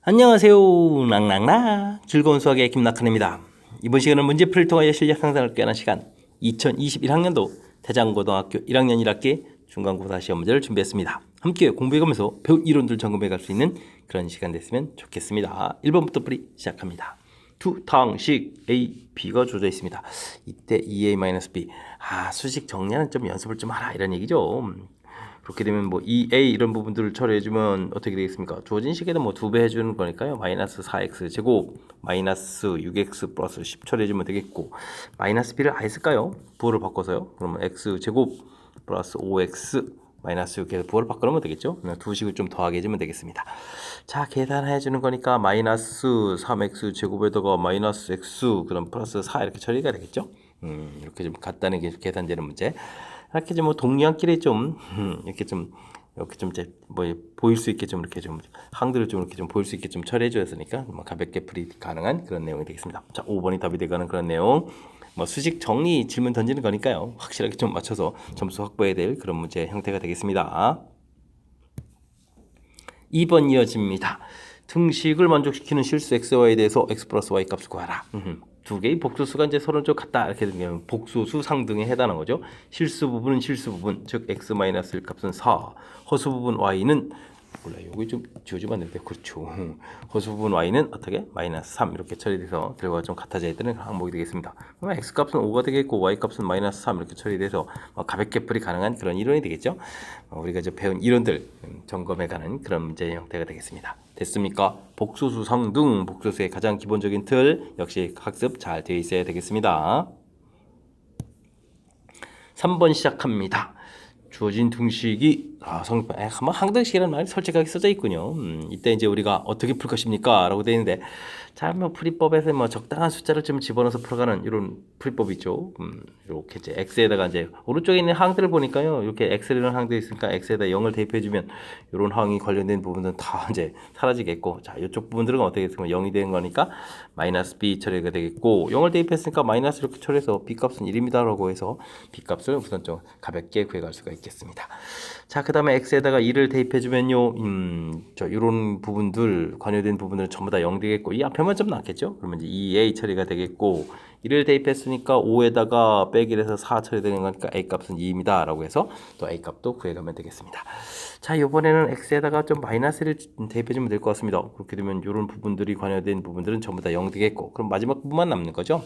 안녕하세요. 낭낭낭 즐거운 수학의 김낙한입니다. 이번 시간은 문제풀이를 통하여 실력 향상을 꾀하는 시간 2021학년도 대장고등학교 1학년 1학기 중간고사 시험 문제를 준비했습니다. 함께 공부해가면서 배운 이론들 점검해 갈 수 있는 그런 시간 됐으면 좋겠습니다. 1번부터 풀이 시작합니다. 두 당식 A, B가 주어져 있습니다. 이때 2A-B 수식 정리하는 좀 연습을 좀 하라 이런 얘기죠. 그렇게 되면 뭐 2a 이런 부분들을 처리해주면 어떻게 되겠습니까? 주어진 식에다 뭐 2배 해주는 거니까요. 마이너스 4x 제곱 마이너스 6x 플러스 10 처리해주면 되겠고, 마이너스 b를 아예 쓸까요? 부호를 바꿔서요. 그러면 x 제곱 플러스 5x 마이너스 6 해서 부호를 바꿔놓으면 되겠죠. 두 식을 좀 더하게 해주면 되겠습니다. 자, 계산해주는 거니까 마이너스 3x 제곱에다가 마이너스 x 그럼 플러스 4 이렇게 처리가 되겠죠. 이렇게 좀 간단하게 계산되는 문제. 이렇게 좀 뭐 동양끼리 좀 이렇게 좀 이제 뭐 보일 수 있게 좀 이렇게 좀 항들을 좀 이렇게 좀 보일 수 있게 좀 처리해 주었으니까 뭐 가볍게 풀이 가능한 그런 내용이 되겠습니다. 자, 5번이 답이 되가는 그런 내용. 뭐 수직 정리 질문 던지는 거니까요. 확실하게 좀 맞춰서 점수 확보해야 될 그런 문제 형태가 되겠습니다. 2번 이어집니다. 등식을 만족시키는 실수 xy에 대해서 x 플러스 y 값을 구하라. 두 개의 복수수가 이제 서로 좀 같다 이렇게 되면 복수수 상등에 해당하는 거죠. 실수 부분은 실수 부분, 즉 x 마이너스 1 값은 4, 허수 부분 y는 몰라요. 여기 좀 지워주면 안 되는데 그렇죠. 허수 부분 y는 어떻게 마이너스 3 이렇게 처리돼서 결과가 좀 같아져야 되는 항목이 되겠습니다. 그러면 x 값은 5가 되겠고 y 값은 마이너스 3 이렇게 처리돼서 가볍게 풀이 가능한 그런 이론이 되겠죠. 우리가 이제 배운 이론들 점검해가는 그런 문제 형태가 되겠습니다. 됐습니까? 복수수 상등, 복수수의 가장 기본적인 틀 역시 학습 잘 되어 있어야 되겠습니다. 3번 시작합니다. 주어진 등식이 한번 항등식이라는 말이 솔직하게 써져 있군요. 이때 이제 우리가 어떻게 풀 것입니까? 라고 되어 있는데, 자, 뭐 풀이법에서 뭐 적당한 숫자를 좀 집어넣어서 풀어가는 이런 풀이법이 있죠. 이렇게 이제 x에다가 이제 오른쪽에 있는 항들을 보니까요, 이렇게 x라는 항들이 있으니까 x에다 0을 대입해주면 이런 항이 관련된 부분은 다 이제 사라지겠고, 자, 이쪽 부분들은 어떻게 됐으면 0이 되는 거니까 마이너스 b 처리가 되겠고, 0을 대입했으니까 마이너스 이렇게 처리해서 b 값은 1입니다라고 해서 b 값을 우선 좀 가볍게 구해갈 수가 있겠습니다. 자, 그 다음에 x에다가 2를 대입해주면요, 이런 부분들, 관여된 부분들은 전부 다 0 되겠고, 이 앞에만 좀 남겠죠? 그러면 이제 2a 처리가 되겠고, 1을 대입했으니까 5에다가 빼기를 해서 4 처리되는 거니까 a 값은 2입니다. 라고 해서 또 a 값도 구해가면 되겠습니다. 자, 이번에는 x에다가 좀 마이너스를 대입해주면 될 것 같습니다. 그렇게 되면 이런 부분들이 관여된 부분들은 전부 다 0 되겠고, 그럼 마지막 부분만 남는 거죠?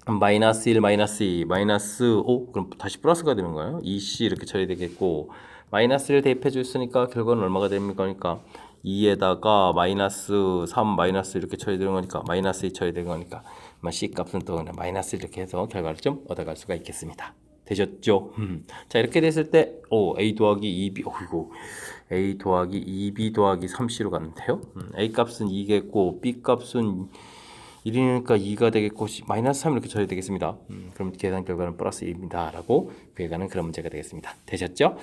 마이너스 1, 마이너스 2, 마이너스 5, 그럼 다시 플러스가 되는 거예요. 2c 이렇게 처리되겠고, 마이너스를 대입해 줬으니까 결과는 얼마가 됩니까? 그러니까 2에다가 마이너스 3, 마이너스 이렇게 처리되는 거니까 마이너스 2 처리되는 거니까 c 값은 또 그냥 마이너스 이렇게 해서 결과를 좀 얻어갈 수가 있겠습니다. 되셨죠? 자, 이렇게 됐을 때 a 더하기 2b a 더하기 2b 더하기 3c로 갔는데요. a 값은 2겠고 b 값은 1이니까 2가 되겠고 마이너스 3 이렇게 처리 되겠습니다. 그럼 계산 결과는 플러스 1입니다. 라고 구해가는 그런 문제가 되겠습니다. 되셨죠?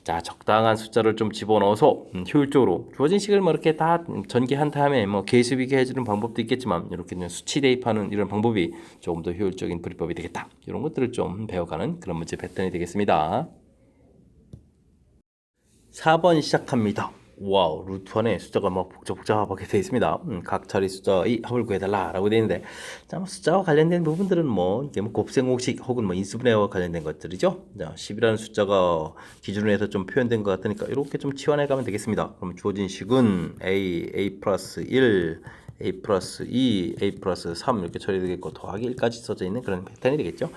자, 적당한 숫자를 좀 집어넣어서 효율적으로 주어진 식을 뭐 이렇게 다 전개한 다음에 뭐 계수비계 해주는 방법도 있겠지만 이렇게 수치 대입하는 이런 방법이 조금 더 효율적인 풀이법이 되겠다. 이런 것들을 좀 배워가는 그런 문제 패턴이 되겠습니다. 4번 시작합니다. 와우, 루트 안에 숫자가 막 복잡하게 되어 있습니다. 각 자리 숫자의 합을 구해달라 라고 되어 있는데, 자, 숫자와 관련된 부분들은 이게 곱셈공식 혹은 인수분해와 관련된 것들이죠. 자, 10이라는 숫자가 기준으로 해서 좀 표현된 것 같으니까 이렇게 좀 치환해 가면 되겠습니다. 그럼 주어진 식은 a 플러스 1, a 플러스 2, a 플러스 3 이렇게 처리되겠고 더하기 1까지 써져 있는 그런 패턴이 되겠죠.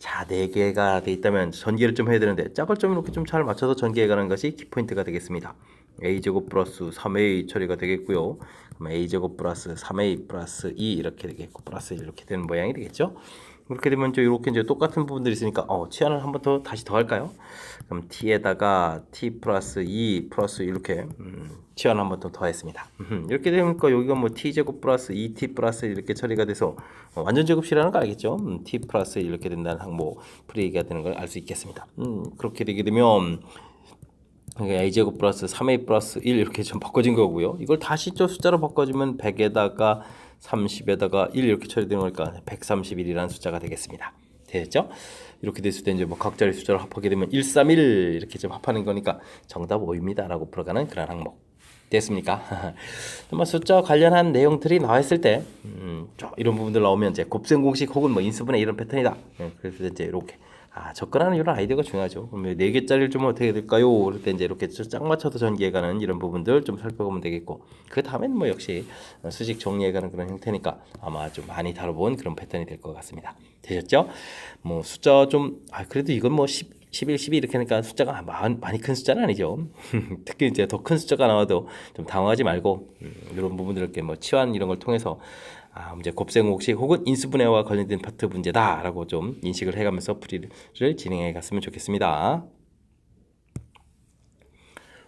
자, 4개가 돼 있다면 전개를 좀 해야 되는데 짝을 좀 이렇게 좀 잘 맞춰서 전개해가는 것이 키포인트가 되겠습니다. a제곱 플러스 3a 처리가 되겠고요. 그럼 a제곱 플러스 3a 플러스 2 이렇게 되겠고 플러스 1 이렇게 되는 모양이 되겠죠. 그렇게 되면 이렇게 이제 똑같은 부분들이 있으니까 치환을 한번 더 할까요? 그럼 t에다가 t 플러스 2 플러스 이렇게 치환 한번 더 더했습니다. 이렇게 되니까 여기가 t 제곱 플러스 2t 플러스 이렇게 처리가 돼서 완전 제곱식이라는 거 알겠죠? t 플러스 이렇게 된다는 항목 풀이가 되는 걸 알 수 있겠습니다. 그렇게 되게 되면 a제곱 플러스 3a 플러스 1 이렇게 좀 바꿔진 거고요. 이걸 다시 저 숫자로 바꿔주면 100에다가 30에다가 1 이렇게 처리되는 거니까 131이라는 숫자가 되겠습니다. 됐죠? 이렇게 됐을 때 이제 각자리 숫자를 합하게 되면 131 이렇게 좀 합하는 거니까 정답 5입니다. 라고 풀어가는 그런 항목. 됐습니까? 뭐 숫자 관련한 내용들이 나와 있을 때, 이런 부분들 나오면 이제 곱셈 공식 혹은 뭐 인수분해 이런 패턴이다. 그래서 이제 이렇게 접근하는 이런 아이디어가 중요하죠. 그럼 4개짜리를 좀 어떻게 될까요? 그럴 때 이제 이렇게 짝 맞춰서 전개해가는 이런 부분들 좀 살펴보면 되겠고, 그 다음엔 뭐 역시 수직 정리해가는 그런 형태니까 아마 좀 많이 다뤄본 그런 패턴이 될 것 같습니다. 되셨죠? 뭐 숫자 좀 그래도 이건 뭐 10, 11, 12 이렇게 하니까 숫자가 많이 큰 숫자는 아니죠. 특히 이제 더 큰 숫자가 나와도 좀 당황하지 말고 이런 부분들 이렇게 뭐 치환 이런 걸 통해서 이제 곱셈공식 혹은 인수분해와 관련된 파트 문제다라고 좀 인식을 해가면서 풀이를 진행해 갔으면 좋겠습니다.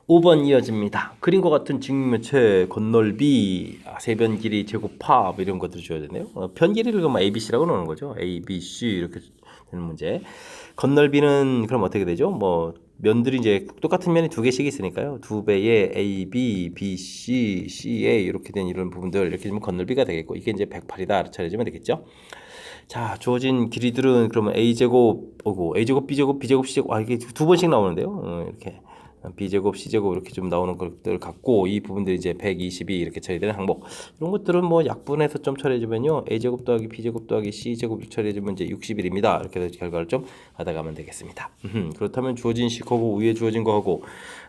5번 이어집니다. 그림과 같은 직면체, 건널비, 세변 길이, 제곱합 이런 것들을 줘야 되네요. 편 길이를 그럼 ABC라고 넣는 거죠. A, B, C 이렇게 되는 문제. 건널비는 그럼 어떻게 되죠? 뭐 면들이 이제 똑같은 면이 2개씩 있으니까요. 2배의 A, B, B, C, C, A 이렇게 된 이런 부분들 이렇게 되면 건널비가 되겠고 이게 이제 108이다 차려지면 되겠죠. 자, 주어진 길이들은 그러면 A제곱 오고 A제곱, B제곱, B제곱, C제곱 이게 2번씩 나오는데요. 이렇게 B제곱, C제곱 이렇게 좀 나오는 것들 갖고 이 부분들이 이제 122 이렇게 처리되는 항목 이런 것들은 뭐 약분해서 좀 처리해주면요 A제곱 더하기 B제곱 더하기 C제곱 처리해주면 이제 61입니다 이렇게 해서 결과를 좀 받아가면 되겠습니다. 그렇다면 주어진 식하고 위에 주어진 거하고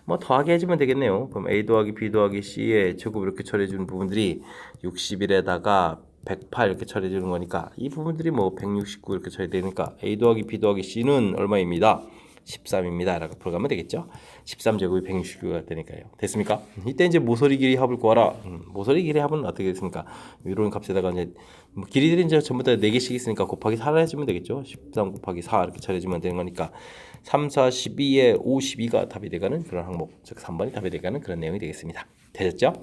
뭐 더하기 해주면 되겠네요. 그럼 A 더하기 B 더하기 C의 제곱 이렇게 처리해주는 부분들이 61에다가 108 이렇게 처리해주는 거니까 이 부분들이 뭐 169 이렇게 처리되니까 A 더하기 B 더하기 C는 얼마입니다. 13입니다. 라고 풀어가면 되겠죠. 13제곱이 169가 되니까요. 됐습니까? 이때 이제 모서리 길이 합을 구하라. 모서리 길이 합은 어떻게 됐습니까? 이런 값에다가 이제 뭐 길이들이 이제 전부 다 4개씩 있으니까 곱하기 4를 해주면 되겠죠. 13 곱하기 4 이렇게 처리해주면 되는 거니까 3, 4, 12에 52가 답이 되가는 그런 항목, 즉 3번이 답이 되가는 그런 내용이 되겠습니다. 되셨죠?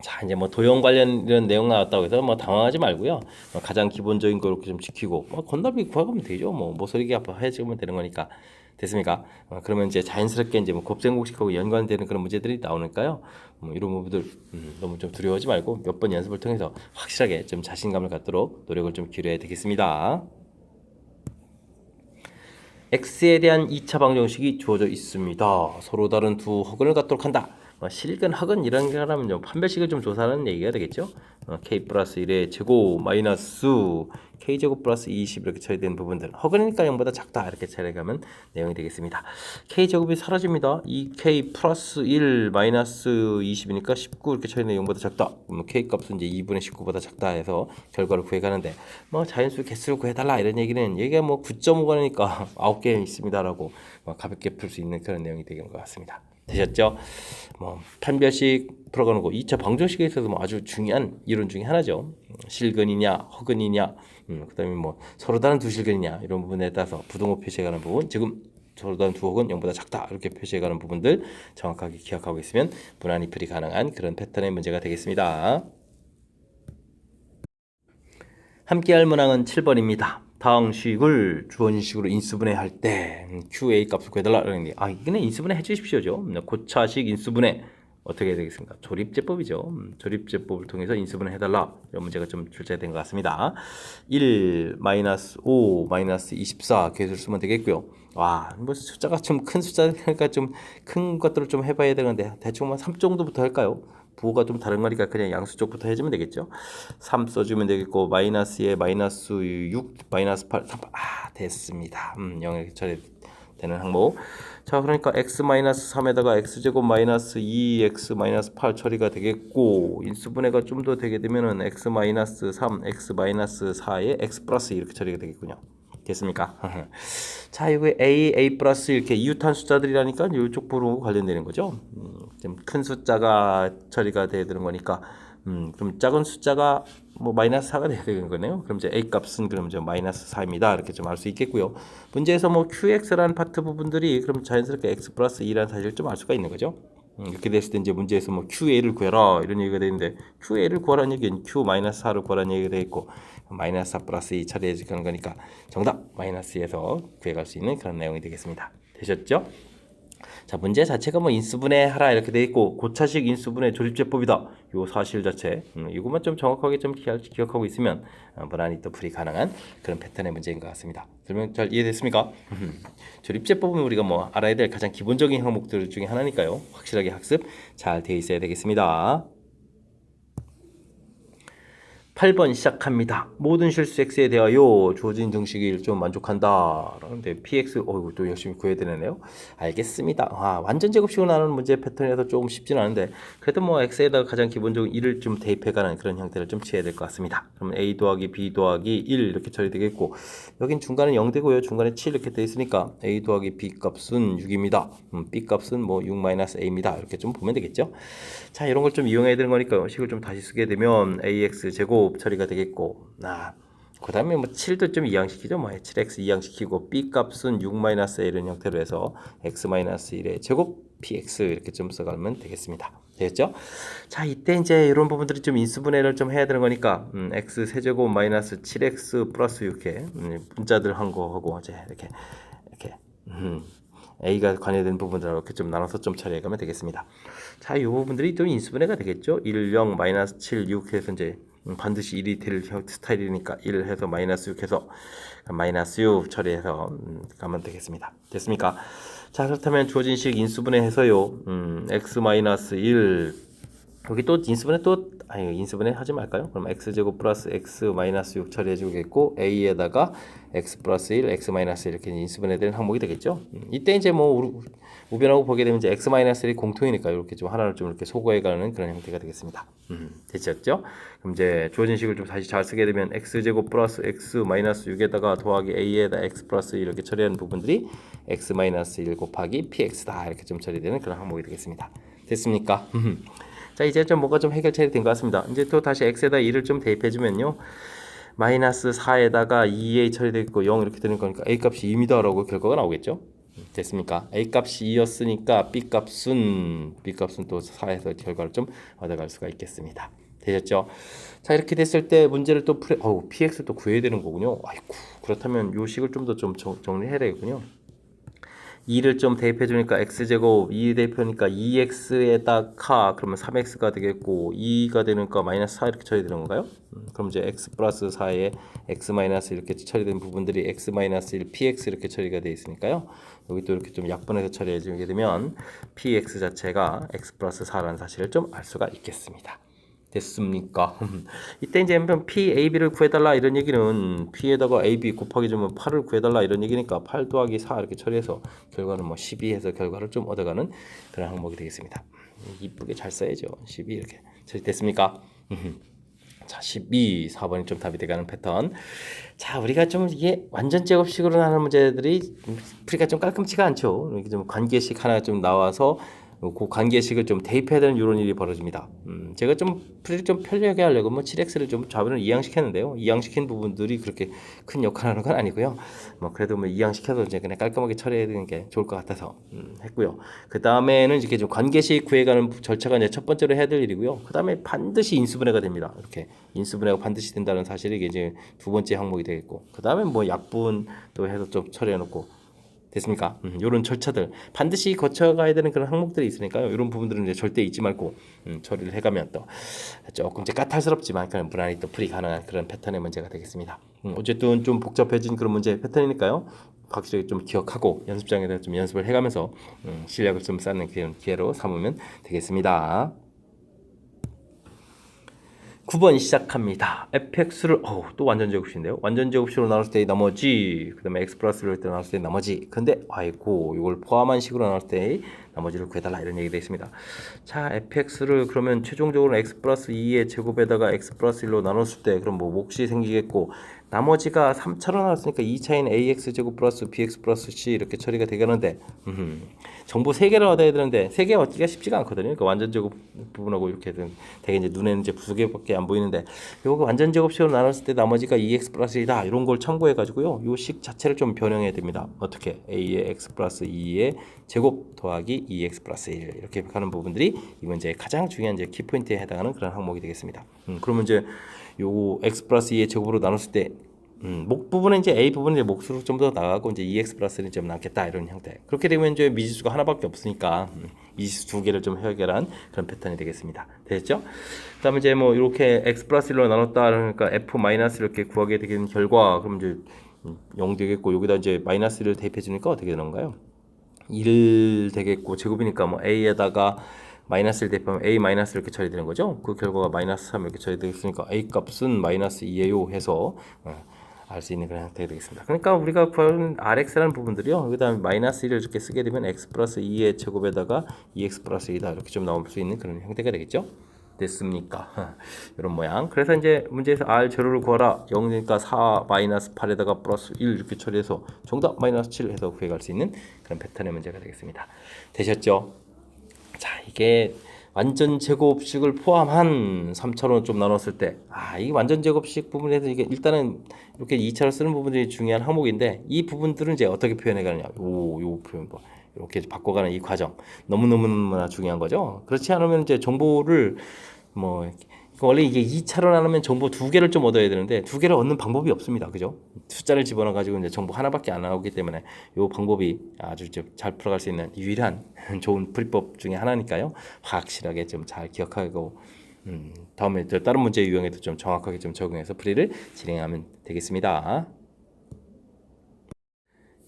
자, 이제 뭐 도형 관련 이런 내용 나왔다고 해서 뭐 당황하지 말고요. 가장 기본적인 거 이렇게 좀 지키고 건널비 구하면 되죠. 뭐 모서리 길이 해주면 되는 거니까. 됐습니까? 그러면 이제 자연스럽게 이제 뭐 곱셈공식하고 연관되는 그런 문제들이 나오니까요. 이런 부분들 너무 좀 두려워하지 말고 몇 번 연습을 통해서 확실하게 좀 자신감을 갖도록 노력을 좀 기울여야 되겠습니다. x에 대한 2차 방정식이 주어져 있습니다. 서로 다른 두 허근을 갖도록 한다. 실근, 허근 이런 거라면 판별식을 좀 조사하는 얘기가 되겠죠. k 플러스 1의 제곱 마이너스 k 제곱 플러스 20 이렇게 처리되는 부분들 허근이니까 0보다 작다 이렇게 처리하면 내용이 되겠습니다. k 제곱이 사라집니다. 2k 플러스 1 마이너스 20이니까 19 이렇게 처리되는 0보다 작다. k 값은 이제 2분의 19보다 작다 해서 결과를 구해가는데 뭐 자연수 개수를 구해달라 이런 얘기는 얘가 뭐 9.5가니까 9개 있습니다라고 가볍게 풀 수 있는 그런 내용이 되는 것 같습니다. 되셨죠? 뭐 판별식 풀어가는 거 2차 방정식에 있어서 뭐 아주 중요한 이론 중에 하나죠. 실근이냐 허근이냐 그다음에 뭐 서로 다른 두 실근이냐 이런 부분에 따라서 부등호 표시해가는 부분 지금 서로 다른 두 혹은 0보다 작다 이렇게 표시해가는 부분들 정확하게 기억하고 있으면 무난히 풀이 가능한 그런 패턴의 문제가 되겠습니다. 함께할 문항은 7번입니다. 다항식을 주어진식으로 인수분해할 때 QA 값을 구해달라 그러는데 이거는 인수분해 해주십시오죠. 고차식 인수분해 어떻게 해야 되겠습니까? 조립제법이죠. 조립제법을 통해서 인수분해 해달라 이런 문제가 좀 출제된 것 같습니다. 1, 마이너스 5, 마이너스 24 계수를 쓰면 되겠고요. 뭐 숫자가 좀 큰 숫자니까 좀 큰 것들을 좀 해봐야 되는데 대충 한 3 정도부터 할까요? 부호가 좀 다른 거니까 그냥 양수 쪽부터 해주면 되겠죠. 3 써주면 되겠고 마이너스에 마이너스 6, 마이너스 8, 3, 됐습니다. 0 처리되는 항목. 자, 그러니까 x-3에다가 x제곱 마이너스 2x-8 처리가 되겠고 인수분해가 좀 더 되게 되면은 x-3, x-4에 x 플러스 이렇게 처리가 되겠군요. 됐습니까? 자, 이거 A 플러스 이렇게 이웃한 숫자들이라니까 이쪽 부로 관련되는 거죠. 좀 큰 숫자가 처리가 돼야 되는 거니까 좀 작은 숫자가 뭐 마이너스 4가 돼야 되는 거네요. 그럼 이제 A 값은 그럼 이제 마이너스 4입니다. 이렇게 좀 알 수 있겠고요. 문제에서 뭐 QX라는 파트 부분들이 그럼 자연스럽게 X 플러스 2라는 사실을 좀 알 수가 있는 거죠. 이렇게 됐을 때 이제 문제에서 뭐 QA를 구해라 이런 얘기가 되는데 QA를 구하라는 얘기는 Q 마이너스 4를 구하라는 얘기가 되어 있고 마이너스 4 플러스 2 처리해 주는 거니까 정답 마이너스에서 구해갈 수 있는 그런 내용이 되겠습니다. 되셨죠? 자, 문제 자체가 뭐 인수분해 하라 이렇게 돼 있고 고차식 인수분해 조립제법이다. 요 사실 자체 이것만 좀 정확하게 좀 기억하고 있으면 무난히 또 풀이 가능한 그런 패턴의 문제인 것 같습니다. 설명 잘 이해됐습니까? 조립제법은 우리가 뭐 알아야 될 가장 기본적인 항목들 중에 하나니까요. 확실하게 학습 잘 돼 있어야 되겠습니다. 8번 시작합니다. 모든 실수 x에 대하여 주어진 등식이 좀 만족한다. 그런데 px, 또 열심히 구해야 되네요. 알겠습니다. 완전 제곱식으로 나누는 문제 패턴이라서 조금 쉽지는 않은데 그래도 뭐 x에다가 가장 기본적인 1을 좀 대입해가는 그런 형태를 좀 취해야 될 것 같습니다. 그러면 a 더하기 b 더하기 1 이렇게 처리되겠고 여긴 중간은 0되고요. 중간에 7 이렇게 돼 있으니까 a 더하기 b 값은 6입니다. b 값은 뭐 6-a입니다. 이렇게 좀 보면 되겠죠. 자, 이런 걸 좀 이용해야 되는 거니까요. 식을 좀 다시 쓰게 되면 ax 제곱 처리가 되겠고 그 다음에 뭐 7도 좀 이항시키죠. 뭐 7x 이항시키고 b 값은 6-a 이런 형태로 해서 x-1의 제곱 px 이렇게 좀 써가면 되겠습니다. 되겠죠? 자, 이때 이제 이런 부분들이 좀 인수분해를 좀 해야 되는 거니까 x 세제곱 마이너스 7x 플러스 이렇게 분자들 한 거하고 이제 이렇게 A가 관여된 부분들하고 이렇게 좀 나눠서 좀 처리해가면 되겠습니다. 자, 이 부분들이 좀 인수분해가 되겠죠. 1, 0, 마이너스 7, 6 해서 이제 반드시 1이 될 스타일이니까 1 해서 마이너스 6 해서 마이너스 6 처리해서 가면 되겠습니다. 됐습니까? 자, 그렇다면 주어진 식 인수분해 해서요. x 마이너스 1 여기 또 인수분해 인수분해 하지 말까요? 그럼 x제곱 플러스 x 마이너스 6 처리해 주겠고 a에다가 x 플러스 1, x 마이너스 1 이렇게 인수분해 되는 항목이 되겠죠. 이때 이제 뭐 우변하고 보게 되면 이제 x 마이너스 1이 공통이니까 이렇게 좀 하나를 좀 이렇게 소거해 가는 그런 형태가 되겠습니다. 되셨죠? 그럼 이제 주어진 식을 좀 다시 잘 쓰게 되면 x제곱 플러스 x 마이너스 6에다가 더하기 a에다 x 플러스 1 이렇게 처리하는 부분들이 x 마이너스 1 곱하기 px다 이렇게 좀 처리되는 그런 항목이 되겠습니다. 됐습니까? 자, 이제 좀 뭔가 좀 해결책이 된 것 같습니다. 이제 또 다시 x에다 2를 좀 대입해주면요. 마이너스 4에다가 2a 처리되어 있고 0 이렇게 되는 거니까 a 값이 2입니다 라고 결과가 나오겠죠. 됐습니까? a 값이 2였으니까 b 값은 또 4에서 결과를 좀 얻어갈 수가 있겠습니다. 되셨죠? 자, 이렇게 됐을 때 문제를 또 px 또 구해야 되는 거군요. 아이고, 그렇다면 요 식을 좀 더 좀 정리해야 되겠군요. 2를 좀 대입해 주니까 x제곱 2 대입하니까 2x에다가 그러면 3x가 되겠고 2가 되니까 마이너스 4 이렇게 처리되는 건가요? 그럼 이제 x 플러스 4에 x 마이너스 이렇게 처리된 부분들이 x 마이너스 1 px 이렇게 처리가 되어 있으니까요. 여기 또 이렇게 좀 약분해서 처리해 주게 되면 px 자체가 x 플러스 4라는 사실을 좀 알 수가 있겠습니다. 됐습니까? 이때 이제 P, A, B를 구해달라 이런 얘기는 P에다가 A, B 곱하기 주면 8을 구해달라 이런 얘기니까 8 더하기 4 이렇게 처리해서 결과는 뭐 12 해서 결과를 좀 얻어가는 그런 항목이 되겠습니다. 이쁘게 잘 써야죠. 12 이렇게 처리됐습니까? 자, 12, 4번이 좀 답이 돼가는 패턴. 자, 우리가 좀 이게 완전 제곱식으로 하는 문제들이 풀이가 좀 깔끔치가 않죠. 이렇게 좀 관계식 하나 좀 나와서 그 관계식을 좀 대입해야 되는 이런 일이 벌어집니다. 제가 좀 풀이를 좀 편리하게 하려고 뭐 7x를 좀 좌변을 이항시켰는데요. 이항시킨 부분들이 그렇게 큰 역할을 하는 건 아니고요. 뭐 그래도 뭐 이항시켜서 이제 그냥 깔끔하게 처리해야 되는 게 좋을 것 같아서 했고요. 그 다음에는 이렇게 좀 관계식 구해가는 절차가 이제 첫 번째로 해야 될 일이고요. 그 다음에 반드시 인수분해가 됩니다. 이렇게 인수분해가 반드시 된다는 사실이 이제 두 번째 항목이 되겠고, 그 다음에 뭐 약분 또 해서 좀 처리해놓고. 됐습니까? 이런 절차들 반드시 거쳐가야 되는 그런 항목들이 있으니까요. 이런 부분들은 이제 절대 잊지 말고 처리를 해가면 또 조금 이제 까탈스럽지만 그냥 무난히 또 풀이 가능한 그런 패턴의 문제가 되겠습니다. 어쨌든 좀 복잡해진 그런 문제 패턴이니까요. 확실히 좀 기억하고 연습장에서 좀 연습을 해가면서 실력을 좀 쌓는 그런 기회로 삼으면 되겠습니다. 9번 시작합니다. fx를 또 완전 제곱식인데요. 완전 제곱식으로 나눴을 때 나머지, 그 다음에 x 플러스를 나눴을 때 나머지. 근데 아이고 이걸 포함한 식으로 나눴을 때 나머지를 구해달라 이런 얘기가 있습니다. 자, fx를 그러면 최종적으로 x 플러스 2의 제곱에다가 x 플러스 1로 나눴을 때 그럼 뭐 몫이 생기겠고, 나머지가 3차로 나왔으니까 2차인 ax 제곱 플러스 bx 플러스 c 이렇게 처리가 되겠는데 정보 3개를 얻어야 되는데 3개 얻기가 쉽지가 않거든요. 그러니까 완전 제곱 부분하고 이렇게 되게 이제 눈에는 이제 2개밖에 안 보이는데 요거 완전 제곱식으로 나눴을 때 나머지가 2x 플러스 2다 이런 걸 참고해 가지고요. 요 식 자체를 좀 변형해야 됩니다. 어떻게? a의 x 플러스 2의 제곱 더하기 2x 플러스 1 이렇게 하는 부분들이 이 문제의 가장 중요한 이제 키포인트에 해당하는 그런 항목이 되겠습니다. 그러면 이제 요 x 플러스 2의 제곱으로 나눴을 때 목 부분은 이제 A 부분은 이제 몫으로 좀 더 나가고 이제 EX 플러스는 좀 남겠다 이런 형태. 그렇게 되면 이제 미지수가 하나밖에 없으니까 미지수 두 개를 좀 해결한 그런 패턴이 되겠습니다. 됐죠? 그다음에 이제 뭐 이렇게 X 플러스 1로 나눴다 그러니까 F 마이너스 이렇게 구하게 되는 결과 그럼 이제 0 되겠고 여기다 이제 마이너스를 대입해 주니까 어떻게 되는 건가요? 1 되겠고 제곱이니까 뭐 A에다가 마이너스를 대입하면 A 마이너스 이렇게 처리되는 거죠. 그 결과가 마이너스 3 이렇게 처리되겠으니까 A 값은 마이너스 2예요 해서 알 수 있는 그런 형태가 되겠습니다. 그러니까 우리가 구하는 RX라는 부분들이요. 그 다음에 마이너스 1을 이렇게 쓰게 되면 X 플러스 2의 제곱에다가 2X 플러스 2다 이렇게 좀 나올 수 있는 그런 형태가 되겠죠. 됐습니까? 이런 모양. 그래서 이제 문제에서 R 제로를 구하라. 0이니까 4 마이너스 8에다가 플러스 1 이렇게 처리해서 정답 마이너스 7 해서 구해갈 수 있는 그런 패턴의 문제가 되겠습니다. 되셨죠? 자, 이게 완전 제곱식을 포함한 3차로 좀 나눴을 때, 이 완전 제곱식 부분에서 이게 일단은 이렇게 2차로 쓰는 부분들이 중요한 항목인데, 이 부분들은 이제 어떻게 표현해 가느냐, 요 표현 뭐 이렇게 바꿔가는 이 과정 너무너무나 중요한 거죠. 그렇지 않으면 이제 정보를 뭐 원래 이게 2차로 나누면 정보 두 개를 좀 얻어야 되는데 두 개를 얻는 방법이 없습니다. 그죠? 숫자를 집어넣어 가지고 이제 정보 하나밖에 안 나오기 때문에 이 방법이 아주 잘 풀어갈 수 있는 유일한 좋은 풀이법 중에 하나니까요. 확실하게 좀 잘 기억하고 다음에 다른 문제 유형에도 좀 정확하게 좀 적용해서 풀이를 진행하면 되겠습니다.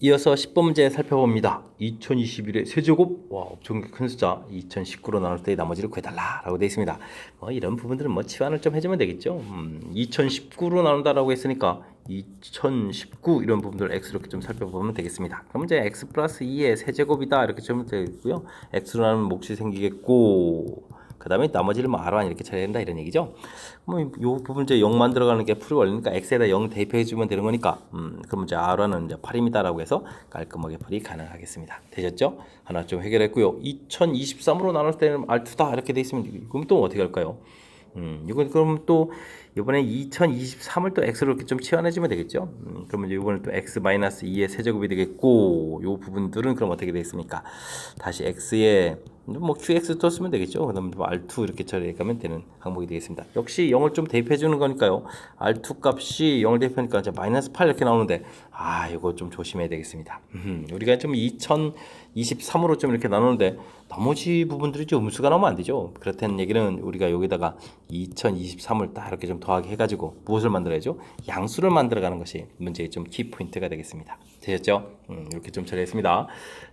이어서 10번 문제 살펴봅니다. 2021의 세제곱, 와 엄청 큰 숫자 2019로 나눌 때 나머지를 구해달라 라고 되어 있습니다. 이런 부분들은 치환을 좀 해주면 되겠죠. 2019로 나눈다라고 했으니까 2019 이런 부분들 x 이렇게 좀 살펴보면 되겠습니다. 그럼 이제 x 플러스 2의 세제곱이다 이렇게 치면 되겠고요. x로 나누면 몫이 생기겠고 그 다음에 나머지를 R1 이렇게 처리해야 된다 이런 얘기죠. 요 부분 이제 0만 들어가는 게 풀이 원리니까 x에다 0 대입해 주면 되는 거니까 그럼 이제 R1은 이제 8입니다라고 해서 깔끔하게 풀이 가능하겠습니다. 되셨죠? 하나 좀 해결했고요. 2023으로 나눌 때는 R2다 이렇게 돼 있으면 그럼 또 어떻게 할까요? 이건 그럼 또 이번에 2023을 또 x로 이렇게 좀 치환해 주면 되겠죠. 그러면 이번에 또 x 마이너스 2의 세제곱이 되겠고 요 부분들은 그럼 어떻게 되겠습니까? 다시 x에 qx 또 쓰면 되겠죠. 그다음에 r2 이렇게 처리해 가면 되는 항목이 되겠습니다. 역시 0을 좀 대입해 주는 거니까요. r2 값이 0을 대입하니까 이제 마이너스 8 이렇게 나오는데 이거 좀 조심해야 되겠습니다. 우리가 좀 2023으로 좀 이렇게 나누는데 나머지 부분들이 좀 음수가 나오면 안 되죠. 그렇다는 얘기는 우리가 여기다가 2023을 딱 이렇게 좀 더하게 해가지고 무엇을 만들어야죠? 양수를 만들어가는 것이 문제의 좀 키포인트가 되겠습니다. 되셨죠? 이렇게 좀 처리했습니다.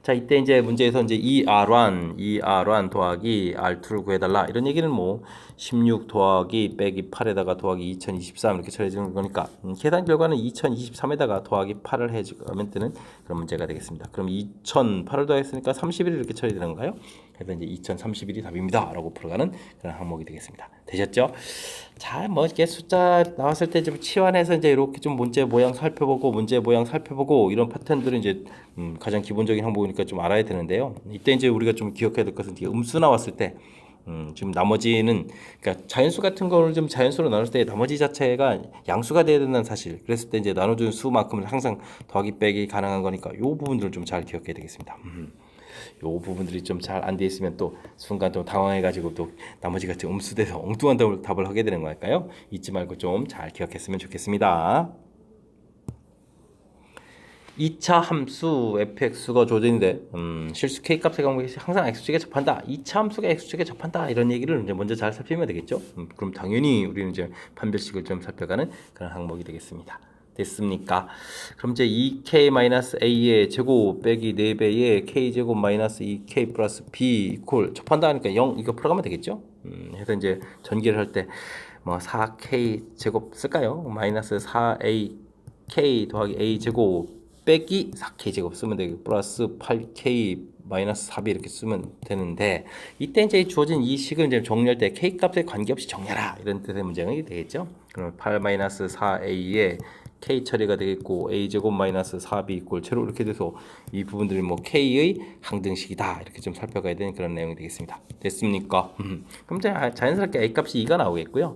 자, 이때 이제 문제에서 이제 ER1 더하기 R2를 구해달라 이런 얘기는 16 더하기 빼기 8에다가 더하기 2023 이렇게 처리해주는 거니까 계산 결과는 2023에다가 더하기 8을 해주면 되는 그런 문제가 되겠습니다. 그럼 2008을 더했으니까 31이 이렇게 처리되는 건가요? 그래서 이제 2031이 답입니다. 라고 풀어가는 그런 항목이 되겠습니다. 되셨죠? 자, 이렇게 숫자 나왔을 때 좀 치환해서 이제 이렇게 좀 문제 모양 살펴보고 이런 패턴들은 이제 가장 기본적인 항목이니까 좀 알아야 되는데요. 이때 이제 우리가 좀 기억해야 될 것은 음수 나왔을 때 지금 나머지는 그러니까 자연수 같은 거를 좀 자연수로 나눌 때 나머지 자체가 양수가 돼야 된다는 사실. 그랬을 때 이제 나눠준 수만큼은 항상 더하기 빼기 가능한 거니까 요 부분들을 좀 잘 기억해야 되겠습니다. 요 부분들이 좀 잘 안 돼 있으면 또 순간 좀 당황해가지고 또 나머지 같이 음수돼서 엉뚱한 답을 하게 되는 거니까요. 잊지 말고 좀 잘 기억했으면 좋겠습니다. 2차 함수 fx가 주어지는데 실수 k값의 경우에 항상 x축에 접한다. 2차 함수가 x축에 접한다. 이런 얘기를 이제 먼저 잘 살피면 되겠죠. 그럼 당연히 우리는 이제 판별식을 좀 살펴가는 그런 항목이 되겠습니다. 됐습니까? 그럼 이제 2k-a의 제곱 빼기 4배의 k제곱 마이너스 2k 플러스 b 이퀄 접한다 하니까 0 이거 풀어가면 되겠죠? 해서 이제 전개를 할 때 4k 제곱 쓸까요? 마이너스 4ak 더하기 a 제곱 빼기 4k 제곱 쓰면 되고 플러스 8k 마이너스 4b 이렇게 쓰면 되는데 이때 이제 주어진 이 식을 이제 정리할 때 k 값에 관계없이 정리하라 이런 뜻의 문제가 되겠죠. 그러면 8 마이너스 4a에 k 처리가 되겠고 a 제곱 마이너스 4b 이꼴 제로 이렇게 돼서 이 부분들이 k의 항등식이다 이렇게 좀 살펴가야 되는 그런 내용이 되겠습니다. 됐습니까? 그럼 이제 자연스럽게 a 값이 2가 나오겠고요.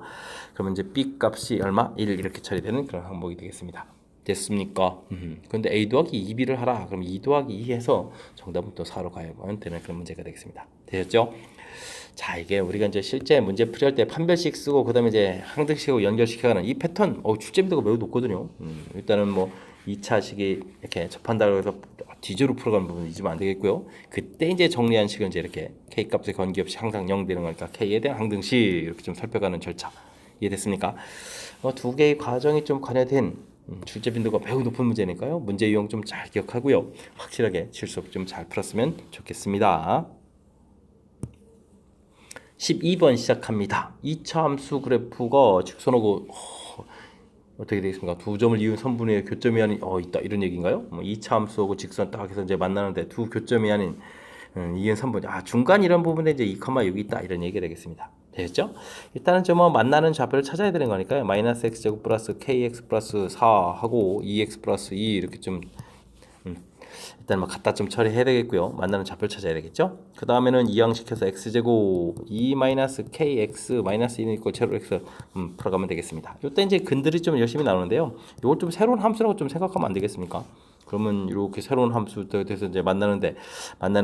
그러면 이제 b 값이 얼마? 1 이렇게 처리되는 그런 항목이 되겠습니다. 됐습니까? 근데 a 더하기 2b를 하라. 그럼 2 더하기 2 해서 정답은 또 4로 가야 되는 그런 문제가 되겠습니다. 되셨죠? 자, 이게 우리가 이제 실제 문제 풀이할 때 판별식 쓰고 그다음에 이제 항등식하고 연결시켜가는 이 패턴 출제빈도가 매우 높거든요. 일단은 뭐 2차 식이 이렇게 접한다고 해서 뒤지로 풀어가는 부분 잊으면 안 되겠고요. 그때 이제 정리한 식은 이제 이렇게 K 값의 관계없이 항상 0 되는 거니까 K에 대한 항등식 이렇게 좀 살펴가는 절차 이해됐습니까? 두 개의 과정이 좀 관여된 출제 빈도가 매우 높은 문제니까요. 문제 유형 좀 잘 기억하고요. 확실하게 실수 좀 잘 풀었으면 좋겠습니다. 12번 시작합니다. 2차 함수 그래프가 직선하고 어떻게 되겠습니까? 두 점을 이은 선분의 교점이 아닌 있다 이런 얘기인가요? 2차 함수하고 직선 딱 해서 이제 만나는데 두 교점이 아닌 이은 선분 중간 이런 부분에 이제 2,6이 있다 이런 얘기가 되겠습니다. 되겠죠? 일단은 좀 만나는 좌표를 찾아야 되는 거니까요. 마이너스 x제곱 플러스 kx 플러스 4하고 2x 플러스 2 이렇게 좀 일단 갖다 좀 처리해야 되겠고요. 만나는 좌표를 찾아야 되겠죠? 그 다음에는 이항시켜서 x제곱 2 마이너스 kx 마이너스 2는 있고 제로 x 풀어가면 되겠습니다. 이때 이제 근들이 좀 열심히 나오는데요. 이걸 좀 새로운 함수라고 좀 생각하면 안 되겠습니까? 그러면 이렇게 새로운 함수에 대해서 이제 만나는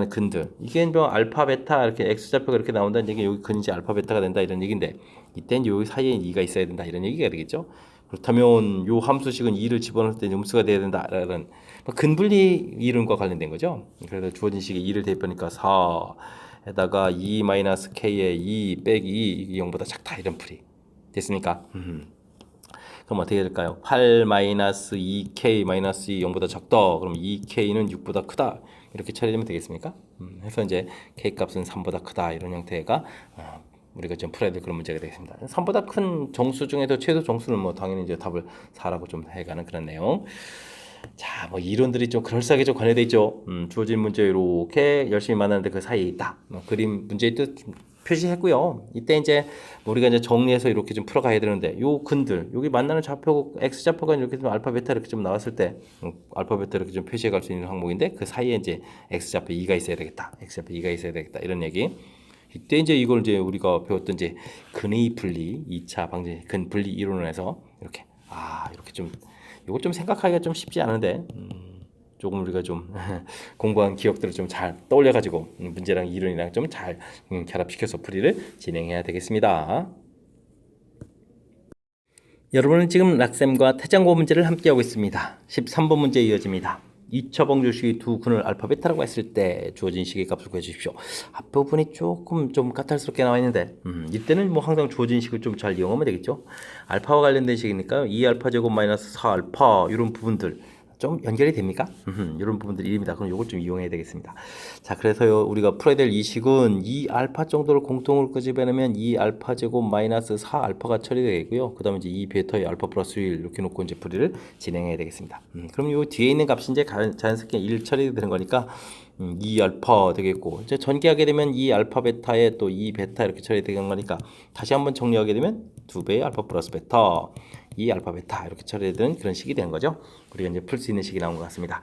근들 이게 뭐 알파 베타 이렇게 x 좌표가 이렇게 나온다는 얘기 여기 근이 알파 베타가 된다 이런 얘기인데 이때는 여기 사이에 2가 있어야 된다 이런 얘기가 되겠죠. 그렇다면 요 함수식은 2를 집어넣을 때 음수가 돼야 된다라는 근분리 이론과 관련된 거죠. 그래서 주어진 식에 2를 대입하니까 4에다가 2 마이너스 k에 2 빼기 2 이게 0보다 작다 이런 풀이 됐습니까? 그럼 어떻게 될까요? 8 마이너스 2k 마이너스 2 0보다 적다. 그럼 2k는 6보다 크다. 이렇게 처리되면 되겠습니까? 해서 이제 k 값은 3보다 크다. 이런 형태가 우리가 좀 풀어야 될 그런 문제가 되겠습니다. 3보다 큰 정수 중에서 최소 정수는 뭐 당연히 이제 답을 4라고 좀 해가는 그런 내용. 자, 이론들이 좀 그럴싸하게 좀 관여돼 있죠. 주어진 문제 이렇게 열심히 만나는데 그 사이에 있다. 그림 문제의 뜻 표시했고요. 이때 이제 우리가 이제 정리해서 이렇게 좀 풀어가야 되는데 요 근들 여기 만나는 좌표 x 좌표가 이렇게 좀 알파 베타 이렇게 좀 나왔을 때 알파 베타 이렇게 좀 표시해 갈 수 있는 항목인데 그 사이에 이제 x 좌표 2가 있어야 되겠다. x 좌표 2가 있어야 되겠다. 이런 얘기. 이때 이제 이걸 이제 우리가 배웠던 이제 근의 분리 2차 방정 근 분리 이론에서 이렇게 이렇게 좀 이걸 좀 생각하기가 좀 쉽지 않은데 조금 우리가 좀 공부한 기억들을 좀 잘 떠올려가지고 문제랑 이론이랑 좀 잘 결합시켜서 풀이를 진행해야 되겠습니다. 여러분은 지금 락셈과 태장고 문제를 함께하고 있습니다. 13번 문제 이어집니다. 2차 방정식이 두 근을 알파 베타라고 했을 때 주어진 식의 값을 구해주십시오. 앞부분이 조금 좀 까탈스럽게 나와 있는데 이때는 뭐 항상 주어진 식을 좀 잘 이용하면 되겠죠. 알파와 관련된 식이니까요. 2알파 제곱 마이너스 4알파 이런 부분들 좀 연결이 됩니까? 이런 부분들 일입니다. 그럼 이걸 좀 이용해야 되겠습니다. 자, 그래서요 우리가 풀어야 될 이 식은 2알파 정도를 공통으로 끄집어내면 2알파 제곱 마이너스 4알파가 처리되겠고요. 그 다음에 이제 2베타의 알파 플러스 1 이렇게 놓고 이제 풀이를 진행해야 되겠습니다. 그럼 요 뒤에 있는 값이 이제 자연스럽게 1 처리되는 거니까 2알파 되겠고 이제 전개하게 되면 2알파 베타에 또 2베타 이렇게 처리되는 거니까 다시 한번 정리하게 되면 2배의 알파 플러스 베타 2알파 베타 이렇게 처리되는 그런 식이 된 거죠. 우리가 이제 풀 수 있는 식이 나온 것 같습니다.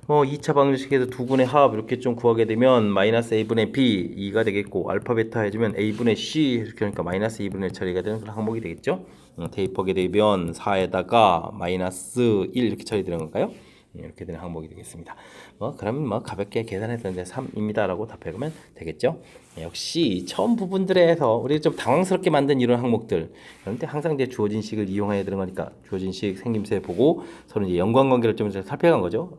2차 방정식에서 두 분의 합 이렇게 좀 구하게 되면 마이너스 a분의 b 2가 되겠고 알파 베타 해주면 a분의 c 이렇게 하니까 마이너스 2분의 처리가 되는 그런 항목이 되겠죠. 대입하게 되면 4에다가 마이너스 1 이렇게 처리되는 건가요? 이렇게 되는 항목이 되겠습니다. 그러면 가볍게 계산해서 이제 3입니다 라고 답해보면 되겠죠. 역시 처음 부분들에서 우리 좀 당황스럽게 만든 이런 항목들 그런데 항상 이제 주어진 식을 이용해야 되는 거니까 주어진 식 생김새 보고 서로 이제 연관관계를 좀 살펴간 거죠.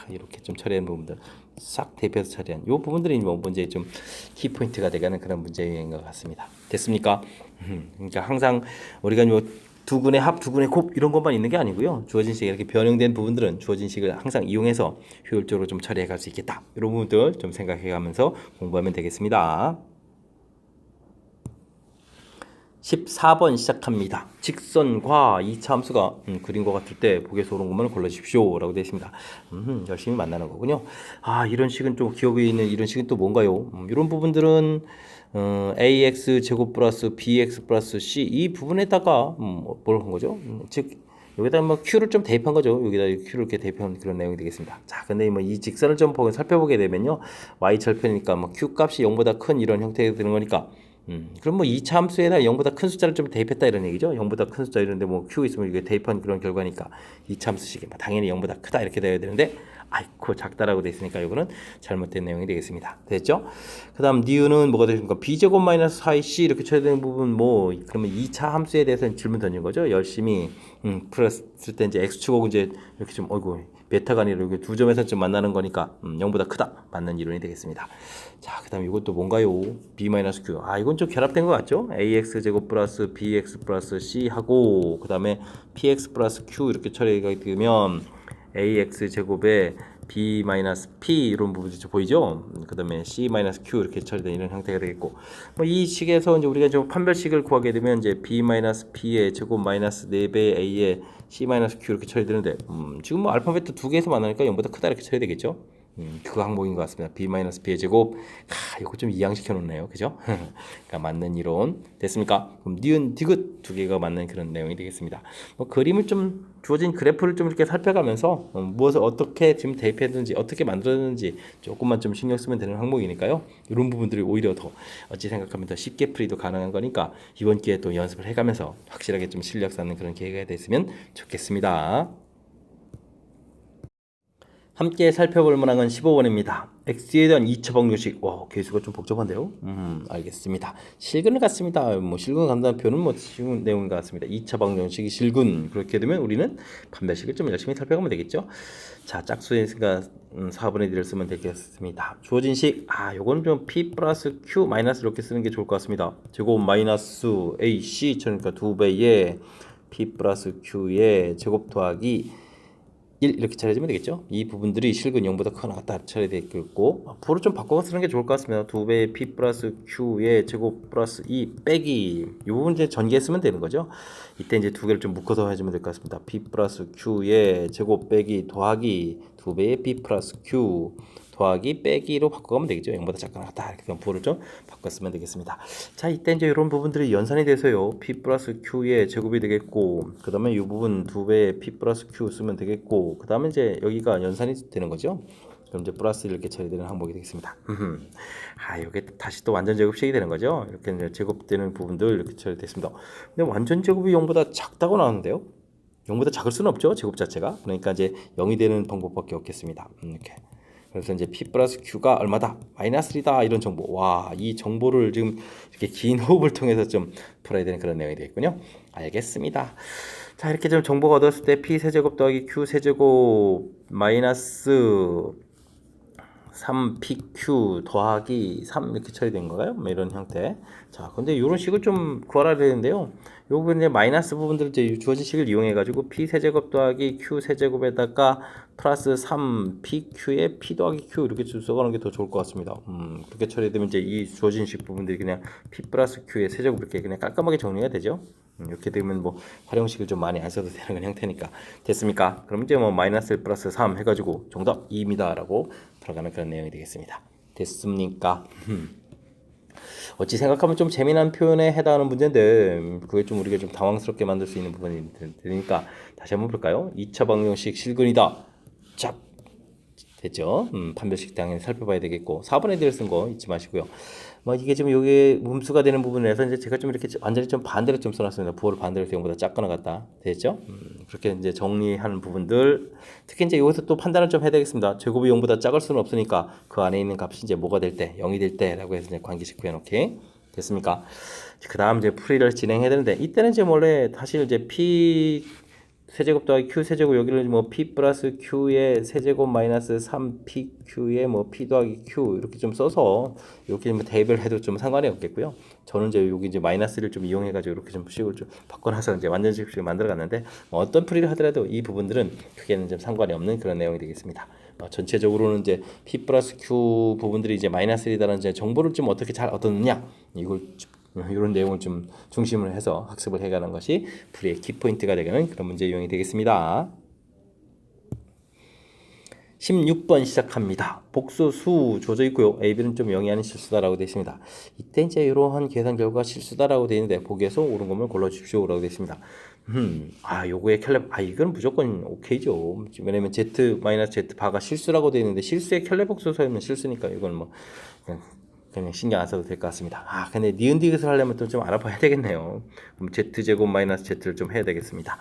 이렇게 좀 처리하는 부분들 싹 대입해서 처리한 이 부분들이 뭐 문제의 좀 키포인트가 되가는 그런 문제인 것 같습니다. 됐습니까? 그러니까 항상 우리가 두 근의 합, 두 근의 곱 이런 것만 있는 게 아니고요. 주어진 식에 이렇게 변형된 부분들은 주어진 식을 항상 이용해서 효율적으로 좀 처리해 갈 수 있겠다. 이런 부분들 좀 생각해 가면서 공부하면 되겠습니다. 14번 시작합니다. 직선과 2차 함수가 그린 것 같을 때 보기에서 옳은 것만 골라주십시오 라고 되어 있습니다. 열심히 만나는 거군요. 이런 식은 좀 기억에 있는 이런 식은 또 뭔가요? 이런 부분들은 ax 제곱 플러스 bx 플러스 c 이 부분에다가 뭘 한 거죠? 즉 여기다 q를 좀 대입한 거죠. 여기다 q를 이렇게 대입한 그런 내용이 되겠습니다. 자, 근데 이 직선을 좀 살펴보게 되면요, y 절편이니까 q 값이 0보다 큰 이런 형태가 되는 거니까 그럼 뭐 2차 함수에다 0보다 큰 숫자를 좀 대입했다 이런 얘기죠. 0보다 큰 숫자 이런데 뭐 q 있으면 이게 대입한 그런 결과니까 2차 함수식이 당연히 0보다 크다 이렇게 돼야 되는데 아이고 작다라고 돼 있으니까 이거는 잘못된 내용이 되겠습니다. 됐죠? 그다음 니은은 뭐가 되십니까? b제곱 마이너스 4ac 이렇게 쳐야 되는 부분 뭐 그러면 2차 함수에 대해서는 질문 던진 거죠. 열심히 풀었을 때 이제 x축하고 이제 이렇게 좀 어이구 베타가 아니라 이렇게 두 점에서 좀 만나는 거니까 0보다 크다 맞는 이론이 되겠습니다. 자, 그다음 이것도 뭔가요? b-q. 아, 이건 좀 결합된 것 같죠? ax 제곱 플러스 bx 플러스 c 하고 그다음에 px 플러스 q 이렇게 처리가 되면 ax 제곱에 b-p 이런 부분이 보이죠? 그다음에 c-q 이렇게 처리된 이런 형태가 되겠고 뭐 이 식에서 이제 우리가 좀 판별식을 구하게 되면 이제 b-p의 제곱 마이너스 4배 a의 c-q 이렇게 처리되는데 지금 뭐 알파벳 두 개에서 만나니까 0보다 크다 이렇게 처리되겠죠? 그 항목인 것 같습니다. b-b의 제곱. 이거 좀 이양시켜 놓네요. 그죠? 그러니까 맞는 이론. 됐습니까? 그럼 니은, 디귿 두 개가 맞는 그런 내용이 되겠습니다. 뭐 그림을 좀 주어진 그래프를 좀 이렇게 살펴가면서 무엇을 어떻게 지금 대입했는지 어떻게 만들었는지 조금만 좀 신경 쓰면 되는 항목이니까요. 이런 부분들이 오히려 더 어찌 생각하면 더 쉽게 풀이도 가능한 거니까 이번 기회에 또 연습을 해가면서 확실하게 좀 실력 쌓는 그런 기회가 됐으면 좋겠습니다. 함께 살펴볼 문항은 15번입니다. x에 대한 2차 방정식. 와, 개수가 좀 복잡한데요? 알겠습니다. 실근을 갖습니다. 뭐 실근 간다는 표현은 뭐 쉬운 내용인 것 같습니다. 2차 방정식이 실근. 그렇게 되면 우리는 판별식을 좀 열심히 살펴가면 되겠죠. 자, 짝수니까 4분의 1을 쓰면 되겠습니다. 주어진 식. 요거는 좀 p 플러스 q 마이너스 이렇게 쓰는 게 좋을 것 같습니다. 제곱 마이너스 ac 그러니까 2배의 p 플러스 q의 제곱 더하기 1 이렇게 처리해주면 되겠죠. 이 부분들이 실근 0보다 크거나 같다 처리되어 있고 부를 좀 바꿔 쓰는 게 좋을 것 같습니다. 2배의 p 플러스 q의 제곱 플러스 2 빼기 이 부분 이제 전개했으면 되는 거죠. 이때 이제 두 개를 좀 묶어서 해주면 될 것 같습니다. p 플러스 q의 제곱 빼기 더하기 2배의 p 플러스 q 더하기 빼기로 바꿔가면 되겠죠. 0보다 작거나 같다 이렇게 부호를 좀 바꿨으면 되겠습니다. 자, 이때 이제 이런 부분들이 연산이 돼서요. p 플러스 q의 제곱이 되겠고 그 다음에 이 부분 2배의 p 플러스 q 쓰면 되겠고 그 다음에 이제 여기가 연산이 되는 거죠. 그럼 이제 플러스 이렇게 처리되는 항목이 되겠습니다. 이게 다시 또 완전 제곱식이 되는 거죠. 이렇게 이제 제곱되는 부분들 이렇게 처리됐습니다. 근데 완전 제곱이 0보다 작다고 나오는데요. 0보다 작을 수는 없죠. 제곱 자체가. 그러니까 이제 0이 되는 방법밖에 없겠습니다. 이렇게. 그래서 이제 p 플러스 q가 얼마다? 마이너스 3다 이런 정보. 와, 이 정보를 지금 이렇게 긴 호흡을 통해서 좀 풀어야 되는 그런 내용이 되겠군요. 알겠습니다. 자, 이렇게 좀 정보가 얻었을 때 p 세제곱 더하기 q 세제곱 마이너스 3pq 더하기 3 이렇게 처리된 건가요? 뭐 이런 형태. 자, 근데 이런 식을 좀 구하라 되는데요. 요거 이제 마이너스 부분들 이제 주어진 식을 이용해 가지고 p 세제곱 더하기 q 세제곱에다가 플러스 3pq에 p 더하기 q 이렇게 써가는 게 더 좋을 것 같습니다. 그렇게 처리되면 이제 이 주어진 식 부분들이 그냥 p 플러스 q의 세제곱 이렇게 그냥 깔끔하게 정리가 되죠. 이렇게 되면 뭐 활용식을 좀 많이 안 써도 되는 그런 형태니까. 됐습니까? 그럼 이제 뭐 마이너스 1 플러스 3 해가지고 정답 2입니다 라고 들어가는 그런 내용이 되겠습니다. 됐습니까? 어찌 생각하면 좀 재미난 표현에 해당하는 문제인데 그게 좀 우리가 좀 당황스럽게 만들 수 있는 부분이 되니까 다시 한번 볼까요? 2차 방정식 실근이다. 자, 됐죠? 판별식 당연히 살펴봐야 되겠고 4분의 1을 쓴 거 잊지 마시고요. 뭐 이게 지금 요게 음수가 되는 부분에서 이제 제가 좀 이렇게 완전히 좀 반대로 좀 써놨습니다. 부호를 반대로 해서 0보다 작거나 같다. 됐죠? 그렇게 이제 정리하는 부분들 특히 이제 여기서 또 판단을 좀 해야 되겠습니다. 제곱이 0보다 작을 수는 없으니까 그 안에 있는 값이 이제 뭐가 될 때 0이 될 때라고 해서 이제 관계식 구해놓기 됐습니까? 그 다음 이제 풀이를 진행해야 되는데 이때는 이제 원래 사실 이제 p 세제곱 더하기 q 세제곱 여기를 뭐 p 플러스 q의 세제곱 마이너스 3pq의 뭐 p 더하기 q 이렇게 좀 써서 이렇게 뭐 대입을 해도 좀 상관이 없겠고요. 저는 이제 여기 이제 마이너스를 좀 이용해가지고 이렇게 좀 식을 좀 바꿔놔서 이제 완전식을 만들어갔는데 뭐 어떤 풀이를 하더라도 이 부분들은 크게는 좀 상관이 없는 그런 내용이 되겠습니다. 전체적으로는 이제 p 플러스 q 부분들이 이제 마이너스 1이라는 이제 정보를 좀 어떻게 잘 얻었느냐 이걸 이런 내용을 좀 중심으로 해서 학습을 해가는 것이 풀이의 키포인트가 되는 그런 문제 유형이 되겠습니다. 16번 시작합니다. 복수 수 주어져 있고요. A, B는 좀 영이 아닌 실수다라고 되어 있습니다. 이때 이제 이러한 계산 결과가 실수다라고 되어 있는데 보기에서 옳은 것만 골라주십시오라고 되어 있습니다. 요거의 캘레 이건 무조건 오케이죠. 왜냐면 Z 마이너스 Z 바가 실수라고 되어 있는데 실수의 캘레 복수 서면 실수니까 이건 뭐 그냥 신경 안 써도 될 것 같습니다. 아, 근데 니은 디귿을 하려면 또 좀 알아봐야 되겠네요. 그럼 z제곱 마이너스 z를 좀 해야 되겠습니다.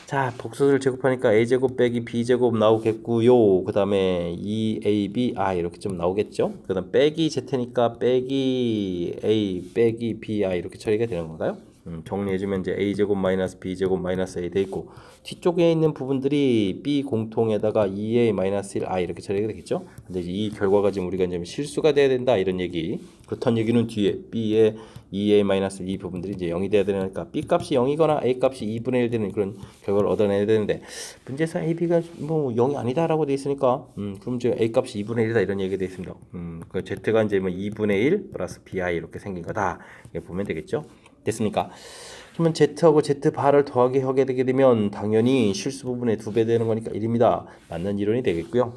자, 복수를 제곱하니까 a제곱 빼기 b제곱 나오겠고요. 그 다음에 2ab 이렇게 좀 나오겠죠. 그 다음 빼기 z니까 빼기 a 빼기 bi 이렇게 처리가 되는 건가요? 정리해주면 이제 a제곱 마이너스 b제곱 마이너스 a 돼 있고, 뒤쪽에 있는 부분들이 b 공통에다가 2a 마이너스 1 이렇게 처리가 되겠죠. 근데 이제 이 결과가 지금 우리가 이제 실수가 돼야 된다 이런 얘기. 그렇다는 얘기는 뒤에 b의 2a 마이너스 이 부분들이 이제 0이 돼야 되니까 b 값이 0이거나 a 값이 2분의 1 되는 그런 결과를 얻어내야 되는데, 문제에서 a, b가 뭐 0이 아니다라고 돼 있으니까 그럼 이제 a 값이 2분의 1이다 이런 얘기가 돼 있습니다. 그 z가 이제 뭐 2분의 1 플러스 bi 이렇게 생긴 거다 이렇게 보면 되겠죠. 됐습니까? 그러면 z하고 z바를 더하기 하게 되게 되면 당연히 실수 부분의 2배 되는 거니까 1입니다. 맞는 이론이 되겠고요.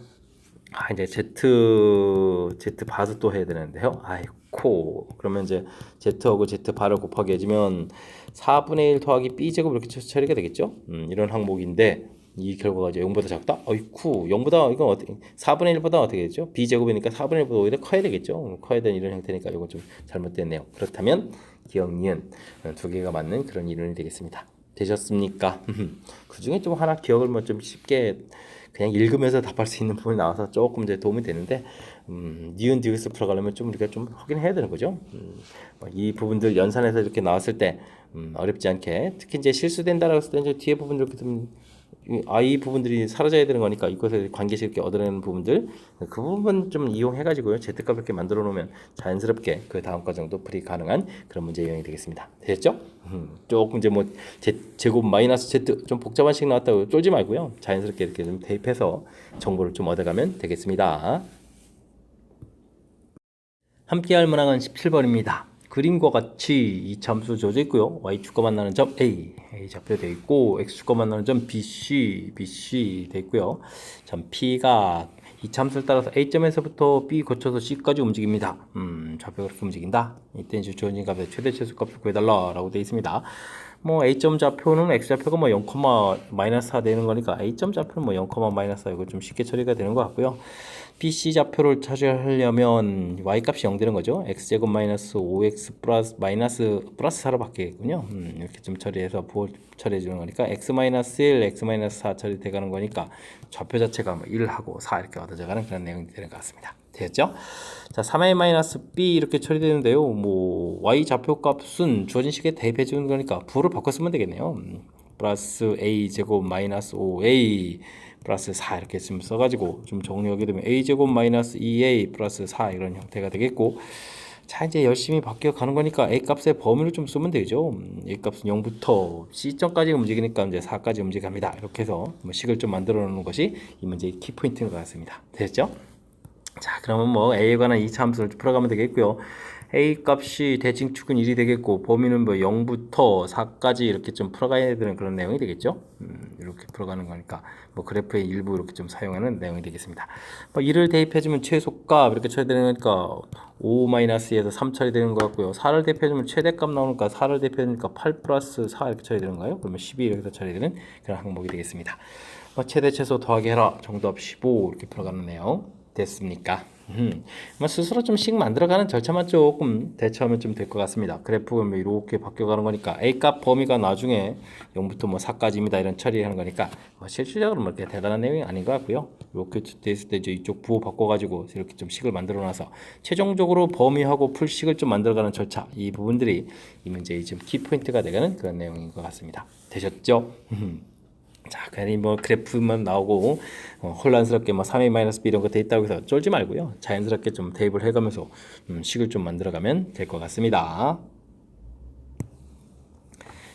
이제 z바도 또 해야 되는데요. 아이코. 그러면 이제 z하고 z바를 곱하기 해주면 4분의 1 더하기 b제곱 이렇게 처리가 되겠죠. 이런 항목인데 이 결과가 이제 0보다 작다? 어이쿠, 0보다 이건 어떻게 4분의 1보다 어떻게 되죠? b제곱이니까 4분의 1보다 오히려 커야 되겠죠. 커야 되는 이런 형태니까 이건 좀 잘못됐네요. 그렇다면 기억, 니은 두 개가 맞는 그런 이론이 되겠습니다. 되셨습니까? 그 중에 좀 하나 기억을 뭐 좀 쉽게 그냥 읽으면서 답할 수 있는 부분이 나와서 조금 이제 도움이 되는데, 니은 디귿을 풀어가려면 좀 우리가 좀 확인해야 되는 거죠. 이 부분들 연산해서 이렇게 나왔을 때 어렵지 않게, 특히 이제 실수된다라고 했을 때 이제 뒤에 부분 이렇게 좀 이 부분들이 사라져야 되는 거니까 이것을 관계식 이렇게 얻어내는 부분들, 그 부분 좀 이용해가지고요 z값 이렇게 만들어 놓으면 자연스럽게 그 다음 과정도 풀이 가능한 그런 문제 유형이 되겠습니다. 되셨죠? 조금 이제 뭐 제곱 마이너스 z 좀 복잡한 식 나왔다고 쫄지 말고요, 자연스럽게 이렇게 좀 대입해서 정보를 좀 얻어가면 되겠습니다. 함께할 문항은 17번입니다. 그림과 같이 이참수 주어져 있고요. y축과 만나는 점 A 좌표 되어 있고, x축과 만나는 점 BC 되어 있고요. 점 P가 이참수를 따라서 A점에서부터 B 거쳐서 C까지 움직입니다. 좌표가 그렇게 움직인다. 이때 이제 주어진 값의 최대 최소값을 구해달라라고 되어 있습니다. 뭐 A점 좌표는 X좌표가 뭐 0, 마이너스 4 되는 거니까 A점 좌표는 뭐 0, 마이너스 4 이거 좀 쉽게 처리가 되는 것 같고요. BC 좌표를 찾으려면 y값이 0 되는 거죠. x제곱 마이너스 5x 플러스 마이너스 플러스 4로 바뀌겠군요. 이렇게 좀 처리해서 부호 처리해 주는 거니까 x 마이너스 1, x 마이너스 4 처리돼 가는 거니까 좌표 자체가 뭐 1하고 4 이렇게 얻어져 가는 그런 내용이 되는 것 같습니다. 되었죠? 자, 3a 마이너스 b 이렇게 처리되는데요. 뭐 y 좌표 값은 주어진 식에 대입해 주는 거니까 부호를 바꿔 쓰면 되겠네요. 플러스 a 제곱 마이너스 5a 플러스 4 이렇게 좀 써가지고 좀 정리하게 되면 a제곱 마이너스 2a 플러스 4 이런 형태가 되겠고, 자 이제 열심히 바뀌어 가는 거니까 a 값의 범위를 좀 쓰면 되죠. a 값은 0부터 c점까지 움직이니까 이제 4까지 움직입니다. 이렇게 해서 뭐 식을 좀 만들어 놓는 것이 이 문제의 키포인트인 것 같습니다. 됐죠? 자, 그러면 뭐 a에 관한 이차함수를 풀어가면 되겠고요. a 값이 대칭축은 1이 되겠고, 범위는 뭐 0부터 4까지 이렇게 좀 풀어가야 되는 그런 내용이 되겠죠. 이렇게 풀어가는 거니까 뭐 그래프의 일부 이렇게 좀 사용하는 내용이 되겠습니다. 뭐 1을 대입해주면 최소값 이렇게 처리되는 거니까 5-2에서 3 처리되는 것 같고요. 4를 대입해주면 최대값 나오니까 4를 대입해주니까 8 플러스 4 이렇게 처리되는 거예요. 그러면 12 이렇게 처리되는 그런 항목이 되겠습니다. 뭐 최대 최소 더하기 해라 정답 15 이렇게 풀어가는 내용 됐습니까? 스스로 좀 식 만들어가는 절차만 조금 대처하면 좀 될 것 같습니다. 그래프가 뭐 이렇게 바뀌어가는 거니까 A값 범위가 나중에 0부터 뭐 4까지입니다 이런 처리하는 거니까 뭐 실질적으로 뭐 이렇게 대단한 내용이 아닌 것 같고요. 이렇게 됐을 때 이제 이쪽 부호 바꿔가지고 이렇게 좀 식을 만들어놔서 최종적으로 범위하고 풀식을 좀 만들어가는 절차, 이 부분들이 이 문제의 좀 키포인트가 되는 그런 내용인 것 같습니다. 되셨죠? 자, 괜히 뭐 그래프만 나오고 혼란스럽게 뭐 3a 마이너스 b 이런 거 돼 있다고 해서 쫄지 말고요. 자연스럽게 좀 대입을 해가면서 식을 좀 만들어가면 될 것 같습니다.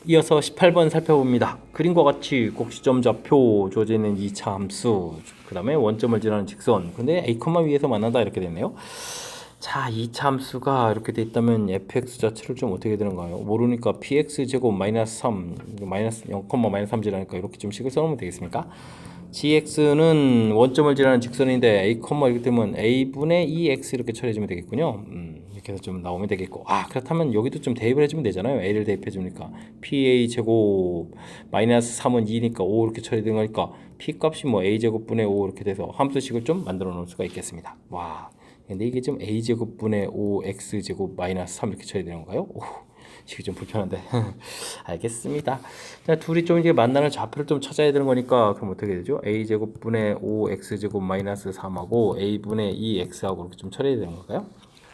이어서 18번 살펴봅니다. 그림과 같이 곡시점 좌표 주어져 있는 2차 함수, 그 다음에 원점을 지나는 직선, 근데 a, 위에서 만난다 이렇게 됐네요. 자, 2차 함수가 이렇게 돼 있다면 fx 자체를 좀 어떻게 되는가요? 모르니까 px 제곱 마이너스 3, 마이너스 0, 마이너스 3 지나니까 이렇게 좀 식을 써놓으면 되겠습니까? gx는 원점을 지나는 직선인데 a, 이렇게 되면 a분의 2x 이렇게 처리해주면 되겠군요. 이렇게 해서 좀 나오면 되겠고, 그렇다면 여기도 좀 대입을 해주면 되잖아요. a를 대입해주니까 pa 제곱 마이너스 3은 2니까 5 이렇게 처리된 거니까 p 값이 뭐 a 제곱분의 5 이렇게 돼서 함수식을 좀 만들어 놓을 수가 있겠습니다. 와, 근데 이게 좀 a제곱분의 5x제곱 마이너스 3 이렇게 처리되는 건가요? 오, 이게 좀 불편한데. 알겠습니다. 자, 둘이 좀 이제 만나는 좌표를 좀 찾아야 되는 거니까 그럼 어떻게 되죠? a제곱분의 5x제곱 마이너스 3하고 a분의 2x하고 이렇게 좀 처리해야 되는 걸까요?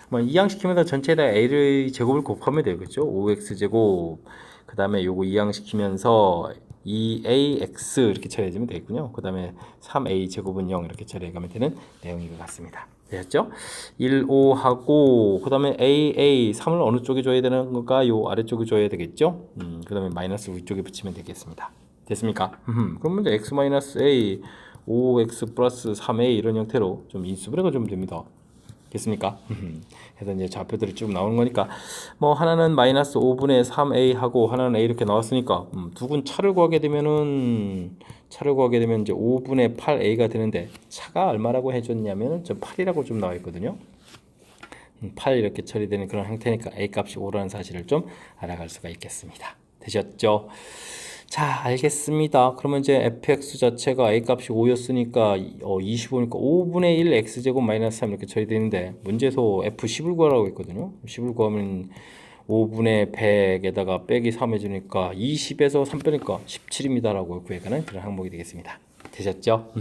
뭐 이항시키면서 전체에다 a를 제곱을 곱하면 되겠죠. 5x제곱 그 다음에 요거 이항시키면서 2ax 이렇게 처리해주면 되겠군요. 그 다음에 3a 제곱은 0 이렇게 처리해가면 되는 내용인 것 같습니다. 되셨죠? 1, 5하고 그 다음에 a 3을 어느 쪽에 줘야 되는 건가? 요 아래쪽에 줘야 되겠죠? 그 다음에 마이너스 위쪽에 붙이면 되겠습니다. 됐습니까? 그럼 이제 x 마이너스 a 5x 플러스 3a 이런 형태로 좀 인수분해가 좀 됩니다. 됐습니까? 그래서 이제 좌표들이 쭉 나오는 거니까 뭐 하나는 마이너스 5분의 3a 하고 하나는 a 이렇게 나왔으니까 두군 차를 구하게 되면 이제 5분의 8a가 되는데 차가 얼마라고 해줬냐면 저 8이라고 좀 나와 있거든요. 8 이렇게 처리되는 그런 형태니까 a 값이 5라는 사실을 좀 알아갈 수가 있겠습니다. 되셨죠? 자, 알겠습니다. 그러면 이제 fx 자체가 a 값이 5였으니까 25니까 5분의 1 x제곱 마이너스 3 이렇게 처리되는데 문제에서 f10을 구하라고 했거든요. 10을 구하면 5분의 100에다가 빼기 3 해주니까 20에서 3 빼니까 17입니다 라고 구해가는 그런 항목이 되겠습니다. 되셨죠?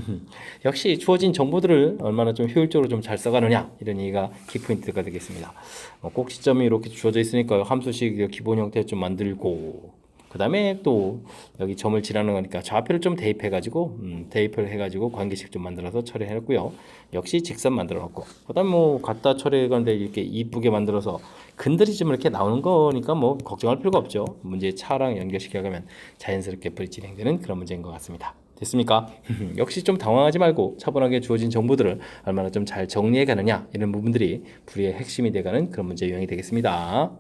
역시 주어진 정보들을 얼마나 좀 효율적으로 좀 잘 써가느냐 이런 얘기가 키포인트가 되겠습니다. 꼭지점이 이렇게 주어져 있으니까 함수식 기본 형태 좀 만들고 그 다음에 또 여기 점을 칠하는 거니까 좌표를 좀 대입해가지고 대입을 해가지고 관계식 좀 만들어서 처리해놨고요. 역시 직선 만들어 놓고 그 다음 뭐 갖다 처리해가는데 이렇게 이쁘게 만들어서 근들이 좀 이렇게 나오는 거니까 뭐 걱정할 필요가 없죠. 문제 차랑 연결시켜가면 자연스럽게 풀이 진행되는 그런 문제인 것 같습니다. 됐습니까? 역시 좀 당황하지 말고 차분하게 주어진 정보들을 얼마나 좀 잘 정리해 가느냐 이런 부분들이 풀이의 핵심이 돼가는 그런 문제 유형이 되겠습니다.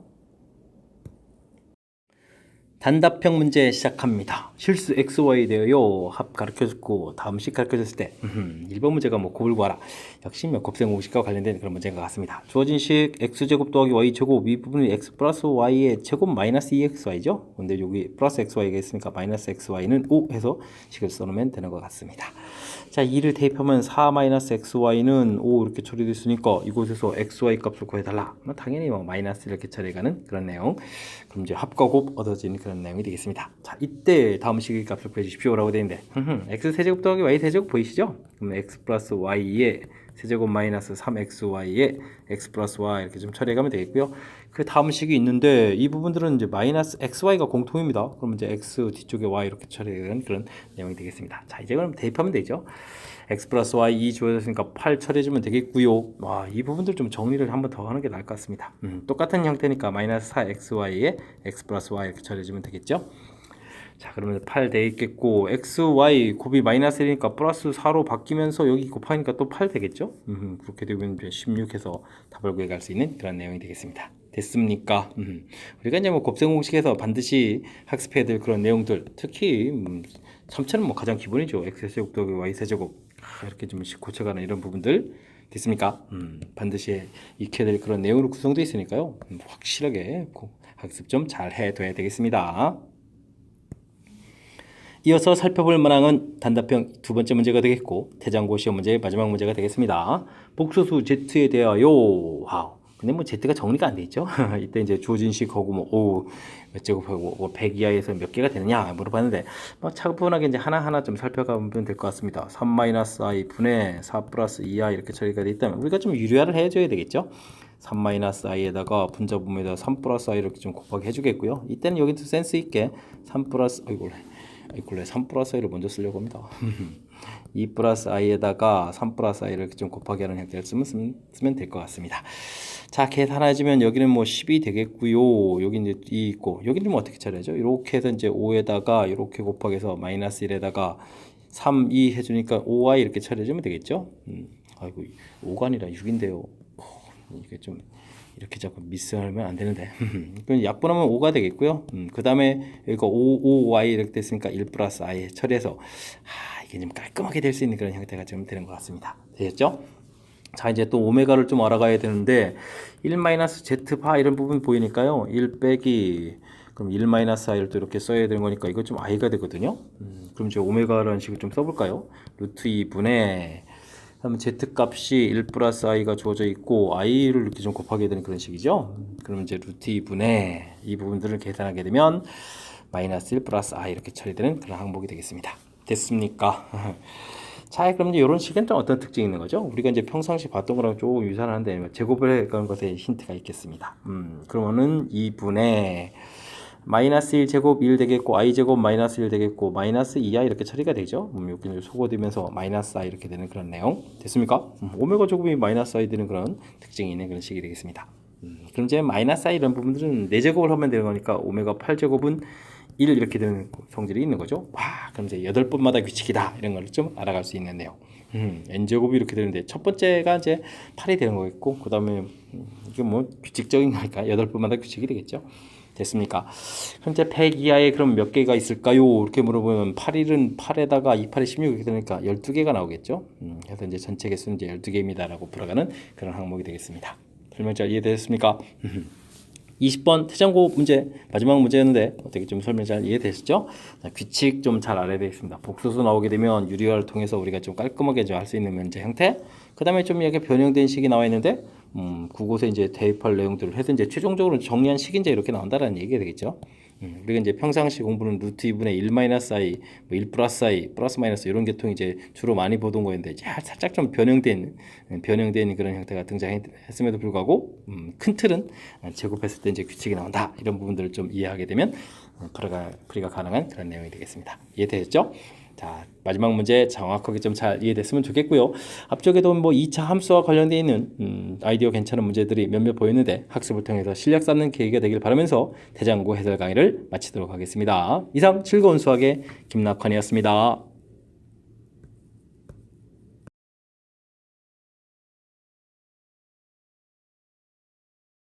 단답형 문제 시작합니다. 실수 XY 되어요. 합 가르쳐줬고 다음 식 가르쳐줬을 때 1번 문제가 뭐 곱을 구하라. 역시 뭐 곱셈 공식과 관련된 그런 문제인 것 같습니다. 주어진 식 X제곱 더하기 Y제곱 이 부분이 X 플러스 Y의 제곱 마이너스 2XY죠. 근데 여기 플러스 XY가 있으니까 마이너스 XY는 5 해서 식을 써놓으면 되는 것 같습니다. 자, 2를 대입하면 4 마이너스 XY는 5 이렇게 처리됐으니까 이곳에서 XY 값을 구해달라. 당연히 뭐 마이너스 이렇게 처리가는 그런 내용. 그럼 이제 합과 곱 얻어지는 그런 내용이 되겠습니다. 자, 이때 다음 식의 값을 구해주십시오라고 되어 있는데 x 세제곱 더하기 y 세제곱 보이시죠? 그럼 x 플러스 y의 세제곱 마이너스 3xy의 x 플러스 y 이렇게 좀 처리해가면 되겠고요. 그 다음 식이 있는데 이 부분들은 이제 마이너스 xy가 공통입니다. 그럼 이제 x 뒤쪽에 y 이렇게 처리하는 그런 내용이 되겠습니다. 자, 이제 그럼 대입하면 되죠. x 플러스 y 2 주어졌으니까 8 처리해주면 되겠고요. 와, 이 부분들 좀 정리를 한번 더 하는 게 나을 것 같습니다. 똑같은 형태니까 마이너스 4xy에 x 플러스 y 이렇게 처리해주면 되겠죠. 자, 그러면 8 돼 있겠고 xy 곱이 마이너스 1이니까 플러스 4로 바뀌면서 여기 곱하니까 또 8 되겠죠. 그렇게 되면 16해서 답을 구해갈 수 있는 그런 내용이 되겠습니다. 됐습니까? 우리가 이제 뭐 곱셈 공식에서 반드시 학습해야 될 그런 내용들, 특히 3차는 뭐 가장 기본이죠. x세제곱 더하기 y세제곱 이렇게 좀 고쳐가는 이런 부분들 됐습니까? 반드시 익혀야 될 그런 내용으로 구성되어 있으니까요. 확실하게 학습 좀 잘 해둬야 되겠습니다. 이어서 살펴볼 문항은 단답형 두 번째 문제가 되겠고 태장고 시험 문제의 마지막 문제가 되겠습니다. 복소수 z에 대하여 와우. 근데 뭐 z가 정리가 안 돼 있죠. 이때 이제 주어진 식하고 뭐 몇 제곱하고 뭐 100 이하에서 몇 개가 되느냐 물어봤는데 뭐 차분하게 이제 하나하나 좀 살펴가면 될 것 같습니다. 3-i 분의 4 플러스 2i 이렇게 처리가 돼 있다면 우리가 좀 유리화를 해줘야 되겠죠. 3-i에다가 분자분모에다 3 플러스 i 이렇게 좀 곱하기 해주겠고요. 이때는 여기도 센스 있게 3 플러스 이걸로 3 플러스 i를 먼저 쓰려고 합니다. 2 플러스 i에다가 3 플러스 i를 좀 곱하기 하는 형태를 쓰면 될 것 같습니다. 자, 계산해주면 여기는 뭐 10이 되겠고요. 여기 이제 2 있고 여기는 뭐 어떻게 처리하죠? 이렇게 해서 이제 5에다가 이렇게 곱하기 해서 마이너스 1에다가 3, 2 해주니까 5i 이렇게 처리해주면 되겠죠? 아이고 5가 아니라 6인데요. 이게 좀 이렇게 자꾸 미스하면 안 되는데 그럼 약분하면 5가 되겠고요. 그 다음에 여기가 5y 이렇게 됐으니까 1 플러스 i 처리해서 이게 좀 깔끔하게 될 수 있는 그런 형태가 좀 되는 것 같습니다. 되셨죠? 자, 이제 또 오메가를 좀 알아가야 되는데 1-z파 이런 부분 보이니까요. 1 빼기 그럼 1-i를 또 이렇게 써야 되는 거니까 이거 좀 i가 되거든요. 그럼 이제 오메가라는 식을 좀 써볼까요? 루트 2분의 그다음에 z값이 1 플러스 i가 주어져 있고 i를 이렇게 좀 곱하게 되는 그런 식이죠. 그러면 이제 루트 2분의 이 부분들을 계산하게 되면 마이너스 1 플러스 i 이렇게 처리되는 그런 항목이 되겠습니다. 됐습니까? 자, 그럼 이제 이런 식은 좀 어떤 특징이 있는 거죠? 우리가 이제 평상시 봤던 거랑 조금 유사한데 제곱을 그런 것에 힌트가 있겠습니다. 그러면은 2분의 마이너스 1제곱 1 되겠고 i제곱 마이너스 1 되겠고 마이너스 2i 이렇게 처리가 되죠. 여기 이제 소거되면서 마이너스 i 이렇게 되는 그런 내용 됐습니까? 오메가 제곱이 마이너스 i 되는 그런 특징이 있는 그런 식이 되겠습니다. 그럼 이제 마이너스 i 이런 부분들은 4제곱을 하면 되는 거니까 오메가 8제곱은 1 이렇게 되는 성질이 있는 거죠. 와, 그럼 이제 8번마다 규칙이다 이런 걸 좀 알아갈 수 있는 내용. n제곱이 이렇게 되는데 첫 번째가 이제 8이 되는 거겠고 그 다음에 이게 뭐 규칙적인 거니까 8번마다 규칙이 되겠죠. 됐습니까? 현재 100 이하에 그럼 몇 개가 있을까요? 이렇게 물어보면 8일은 8에다가 2, 8이 16 이렇게 되니까 12개가 나오겠죠. 그래서 이제 전체 개수는 이제 12개입니다 라고 풀어가는 그런 항목이 되겠습니다. 설명 잘 이해되셨습니까? 20번 태장고 문제 마지막 문제였는데 어떻게 좀 설명 잘 이해되셨죠? 자, 규칙 좀 잘 알아야 되겠습니다. 복소수 나오게 되면 유리화를 통해서 우리가 좀 깔끔하게 좀 할 수 있는 문제 형태. 그 다음에 좀 이렇게 변형된 식이 나와 있는데 그곳에 이제 대입할 내용들을 해서 이제 최종적으로 정리한 식이 이제 이렇게 나온다라는 얘기가 되겠죠. 우리가 이제 평상시 공부는 루트 2분의 1 마이너스 i, 뭐 1 플러스 i, 플러스 마이너스 이런 계통 이제 주로 많이 보던 거였는데 이제 살짝 좀 변형된 그런 형태가 등장했음에도 불구하고 큰 틀은 제곱했을 때 이제 규칙이 나온다 이런 부분들을 좀 이해하게 되면 풀이가 가능한 그런 내용이 되겠습니다. 이해되셨죠? 자, 마지막 문제 정확하게 좀 잘 이해됐으면 좋겠고요. 앞쪽에도 뭐 2차 함수와 관련되어 있는 아이디어 괜찮은 문제들이 몇몇 보였는데 학습을 통해서 실력 쌓는 계기가 되길 바라면서 대장고 해설 강의를 마치도록 하겠습니다. 이상 즐거운 수학의 김낙환이었습니다.